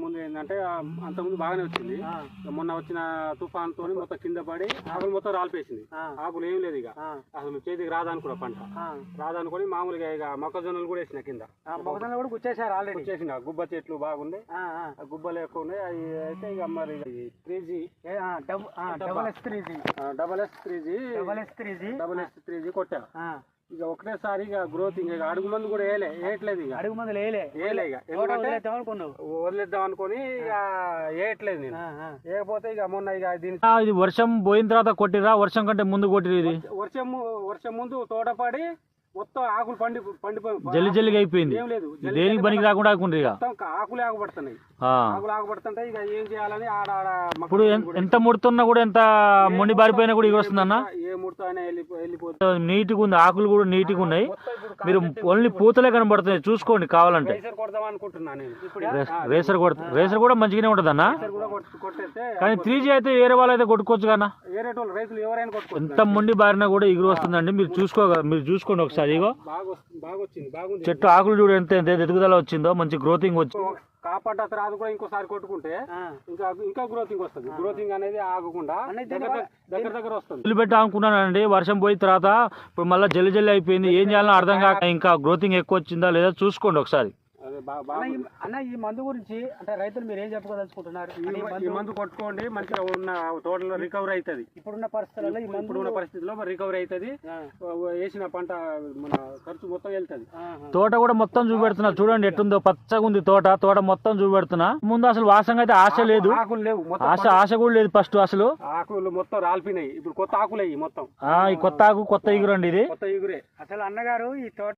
ముందు ఏంటంటే అంతకుముందు బాగానే వచ్చింది. మొన్న వచ్చిన తుఫాన్ తోని మొత్తం కింద పడి ఆకులు మొత్తం రాలిపేసింది. ఆకులు ఏం లేదు ఇక అసలు చేతికి రాదనుకున్నా పంట రాదనుకొని మామూలుగా ఇక మొక్కజొన్నలు కూడా వేసిన కింద. మొక్కజొన్నలు కూడా గుచ్చేసారు ఆల్రెడీ. గుచ్చేసిన గుబ్బ చెట్లు బాగుంది, గుబ్బలు ఎక్కువ ఉన్నాయి. అవి అయితే ఇక మరి 3G డబల్ ఎస్ 3G కొట్టా. ఇక ఒకటేసారి ఇక గ్రోత్ ఇక అడుగు మందు కూడా వేయట్లేదు. ఇక అడుగు మందులు వేయలే ఇక వదిలేద్దాం అనుకుని ఇక వేయట్లేదు నేను. వేయకపోతే ఇక మొన్న ఇక దీని ఇది వర్షం పోయిన తర్వాత కొట్టిరా, వర్షం కంటే ముందు కొట్టిరు? ఇది వర్షం ముందు తోట పడి మొత్తం ఆకులు పండిపోయి జల్లి జల్లిగా అయిపోయింది. ఏం లేదు, దేనికి పనికి రాకుండా ఆకుండ్రు. ఇక ఆకులు ఆకుపడుతున్నాయి, ఆకులు ఆకుపడుతుంటే ఇక ఏం చేయాలని ఆడ ఇప్పుడు ఎంత ముడుతున్నా కూడా, ఎంత మొండి బారిపోయినా కూడా ఎగురు వస్తుందన్న. ఏ ముడతా వెళ్ళిపోతుంది. నీట్గా ఉంది, ఆకులు కూడా నీట్గా ఉన్నాయి. మీరు ఓన్లీ పూతలే కనబడుతున్నాయి, చూసుకోండి కావాలంటే. కొడదాం అనుకుంటున్నా నేను. రేసర్ కూడా మంచిగానే ఉంటుంది అన్న. కానీ 3G అయితే ఏరే వాళ్ళు అయితే కొట్టుకోవచ్చు కన్నా. రైతులు ఎవరైనా కొట్టుకోవచ్చు. ఎంత మొండి బారినా కూడా ఎగురు వస్తుందండి. మీరు చూసుకోండి ఒకసారి. ఇగో చెట్టు ఆకులు చూడు ఎంత ఎదుగుదల వచ్చిందో, మంచి గ్రోతింగ్ వచ్చింది. కాపాడ్డ తర్వాత కూడా ఇంకోసారి కొట్టుకుంటే ఇంకా గ్రోతింగ్ వస్తుంది. గ్రోతింగ్ అనేది ఆగకుండా దగ్గర వస్తుంది. వదిలిపెట్టి అనుకున్నానండి, వర్షం పోయిన తర్వాత ఇప్పుడు మళ్ళీ జల్లి జల్లి అయిపోయింది. ఏం చేయాలో అర్థం కాక ఇంకా గ్రోతింగ్ ఎక్కువ వచ్చిందా లేదా చూసుకోండి ఒకసారి. అన్న ఈ మందు గురించి అంటే రైతులు మీరు ఏం చెప్పుకోదలుచుకుంటున్నారు? ఈ మందు కొట్టుకోండి, మంచిగా ఉన్న తోటలో రికవరీ అవుతుంది. ఇప్పుడున్న పరిస్థితుల్లో రికవరీ అవుతుంది. వేసిన పంట మన ఖర్చు మొత్తం వెళ్తుంది. తోట కూడా మొత్తం చూపెడుతున్నా చూడండి ఎట్టుందో, పచ్చగా ఉంది తోట మొత్తం చూపెడుతున్నా. ముందు అసలు వాసంగా అయితే ఆశ లేదు, ఆకులు లేవు, ఆశ కూడా లేదు. ఫస్ట్ అసలు ఆకులు మొత్తం రాలిపోయినాయి. ఇప్పుడు కొత్త ఆకులు అయ్యి మొత్తం. ఈ కొత్త ఆకు కొత్త ఇగురండి, ఇది కొత్త ఇగురే. అసలు అన్నగారు ఈ తోట